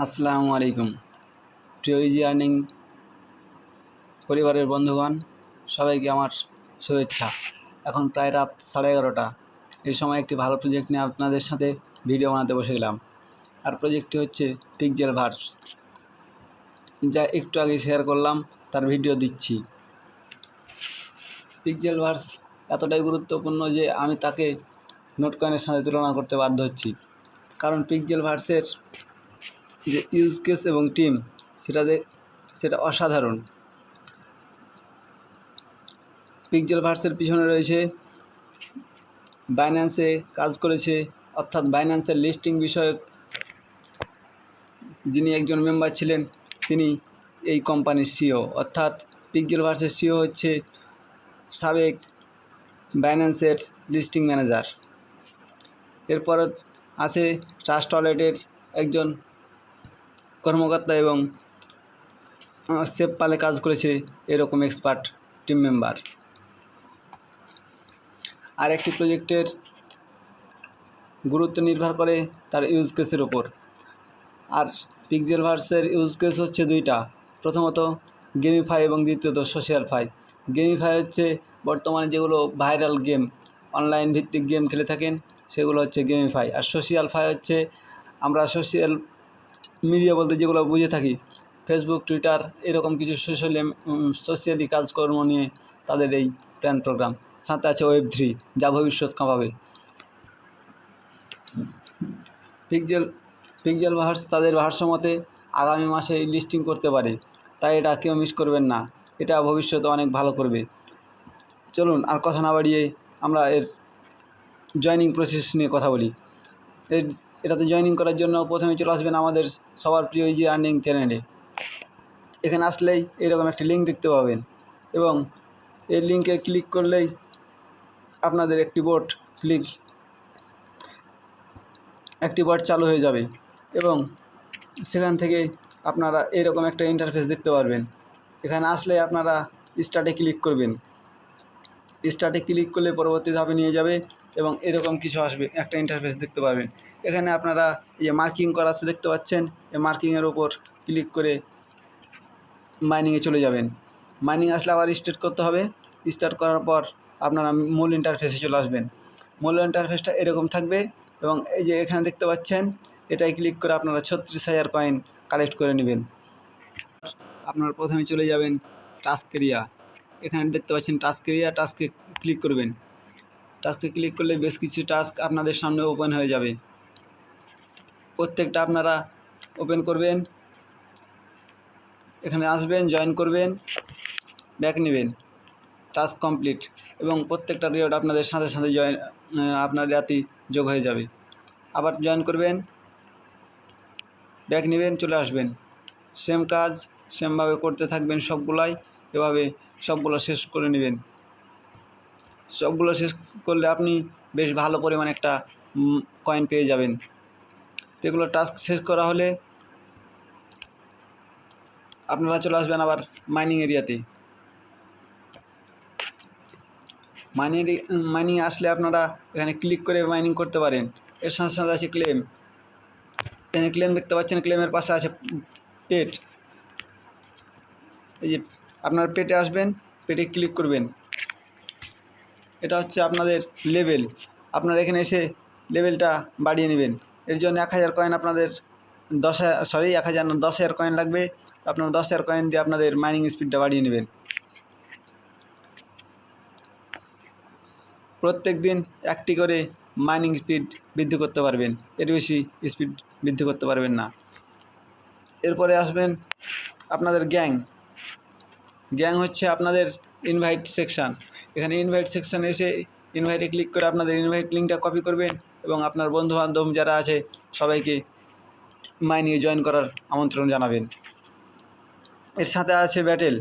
আসসালামু আলাইকুম। প্রিয় ইজি আর্নিং পরিবারের বন্ধুগণ, সবাইকে আমার শুভেচ্ছা। এখন প্রায় রাত 11:30। এই সময় একটি ভালো প্রজেক্ট নিয়ে আপনাদের সাথে ভিডিও বানাতে বসে গেলাম। আর প্রজেক্টটি হচ্ছে পিক্সেলভার্স, যা একটু আগে শেয়ার করলাম, তার ভিডিও দিচ্ছি। পিক্সেলভার্স এতটাই গুরুত্বপূর্ণ যে আমি তাকে নোটকয়েনের সাথে তুলনা করতে বাধ্য হচ্ছি, কারণ পিক্সেলভার্সের যে ইউজ কেস এবং টিম সেটা অসাধারণ। পিক্সেলভার্সের পিছনে রয়েছে বাইন্যান্সে কাজ করেছে, অর্থাৎ বাইন্যান্সের লিস্টিং বিষয়ক যিনি একজন মেম্বার ছিলেন, তিনি এই কোম্পানির সিও। অর্থাৎ পিক্সেলভার্সের সিও হচ্ছে সাবেক বাইন্যান্সের লিস্টিং ম্যানেজার। এরপর আছে ট্রাস্ট ওয়ালেটের একজন কর্মকর্তা এবং সেফপালে কাজ করেছে এরকম এক্সপার্ট টিম মেম্বার। আর একটি প্রজেক্টের গুরুত্ব নির্ভর করে তার ইউজ কেসের ওপর। আর পিক্সেলভার্সের ইউজ কেস হচ্ছে দুইটা, প্রথমত গেমিফাই এবং দ্বিতীয়ত সোশ্যালফাই। গেমিফাই হচ্ছে বর্তমানে যেগুলো ভাইরাল গেম, অনলাইন ভিত্তিক গেম খেলে থাকেন, সেগুলো হচ্ছে গেমিফাই। আর সোশ্যালফাই হচ্ছে আমরা সোশ্যাল মিডিয়া বলতে যেগুলো বুঝে থাকি, ফেসবুক, টুইটার, এরকম কিছু সোশ্যালি কাজকর্ম নিয়ে তাদের এই প্ল্যান প্রোগ্রাম। সাথে আছে Web3, যা ভবিষ্যৎ কাঁপাবে। পিক্সেলভার্স তাদের ভাষ্যমতে আগামী মাসে লিস্টিং করতে পারে, তাই এটা কেউ মিস করবেন না, এটা ভবিষ্যতে অনেক ভালো করবে। চলুন আর কথা না বাড়িয়ে আমরা এর জয়েনিং প্রসেস নিয়ে কথা বলি। এটাতে জয়েনিং করার জন্য প্রথমে চলে আসবেন আমাদের সবার প্রিয় ইজি আর্নিং চ্যানেলে। এখানে আসলেই এরকম একটি লিঙ্ক দেখতে পাবেন, এবং এই লিঙ্কে ক্লিক করলেই আপনাদের একটি বট চালু হয়ে যাবে, এবং সেখান থেকে আপনারা এরকম একটা ইন্টারফেস দেখতে পারবেন। এখানে আসলে আপনারা স্টার্টে ক্লিক করবেন। স্টার্টে ক্লিক করলে পরবর্তী ধাপে নিয়ে যাবে, এবং এরকম কিছু আসবে, একটা ইন্টারফেস দেখতে পারবেন। এখানে আপনারা যে মার্কিং করা আছে দেখতে পাচ্ছেন, এই মার্কিংয়ের ওপর ক্লিক করে মাইনিংয়ে চলে যাবেন। মাইনিং আসলে আবার স্টার্ট করতে হবে। স্টার্ট করার পর আপনারা মূল ইন্টারফেসে চলে আসবেন। মূল ইন্টারফেসটা এরকম থাকবে, এবং এই যে এখানে দেখতে পাচ্ছেন, এটাই ক্লিক করে আপনারা 36,000 কয়েন কালেক্ট করে নেবেন। আপনারা প্রথমে চলে যাবেন টাস্ক এরিয়া। এখানে দেখতে পাচ্ছেন টাস্ক এরিয়া, টাস্কে ক্লিক করবেন। টাস্কে ক্লিক করলে বেশ কিছু টাস্ক আপনাদের সামনে ওপেন হয়ে যাবে। প্রত্যেকটা আপনারা ওপেন করবেন, এখানে আসবেন, জয়েন করবেন, ব্যাক নেবেন, টাস্ক কমপ্লিট, এবং প্রত্যেকটা রিওয়ার্ড আপনাদের সাথে সাথে আপনার রাতি যোগ হয়ে যাবে। আবার জয়েন করবেন, ব্যাক নেবেন, চলে আসবেন, সেম কাজ সেমভাবে করতে থাকবেন সবগুলাই। এভাবে সবগুলো শেষ করে নেবেন। সবগুলো শেষ করলে আপনি বেশ ভালো পরিমাণ একটা কয়েন পেয়ে যাবেন। তো এগুলো টাস্ক শেষ করা হলে আপনারা চলে আসবেন আবার মাইনিং এরিয়াতে। মাইনিং আসলে আপনারা এখানে ক্লিক করে মাইনিং করতে পারেন। এর সাথে সাথে আছে ক্লেম। এখানে ক্লেম দেখতে পাচ্ছেন, ক্লেমের পাশে আছে পেট। এই যে আপনার পেটে আসবেন, পেটে ক্লিক করবেন। এটা হচ্ছে আপনাদের লেভেল। আপনারা এখানে এসে লেভেলটা বাড়িয়ে নেবেন। এর জন্য 1000 কয়েন আপনাদের 10,000 না, 10,000 কয়েন লাগবে। আপনারা 10,000 কয়েন দিয়ে আপনাদের মাইনিং স্পিডটা বাড়িয়ে নেবেন। প্রত্যেক দিন একটি করে মাইনিং স্পিড বৃদ্ধি করতে পারবেন, এর বেশি স্পিড বৃদ্ধি করতে পারবেন না। এরপরে আসবেন আপনাদের গ্যাং হচ্ছে আপনাদের ইনভাইট সেকশান। এখানে ইনভাইট সেকশানে এসে ইনভাইটে ক্লিক করে আপনাদের ইনভাইট লিঙ্কটা কপি করবেন, এবং আপনার বন্ধুবান্ধব যারা আছে সবাইকে মাইনিংয়ে জয়েন করার আমন্ত্রণ জানাবেন। এর সাথে আছে ব্যাটেল।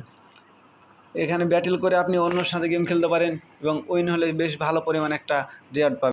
এখানে ব্যাটেল করে আপনি অন্যর সাথে গেম খেলতে পারেন, এবং উইন হলে বেশ ভালো পরিমাণ একটা রিওয়ার্ড পাবেন।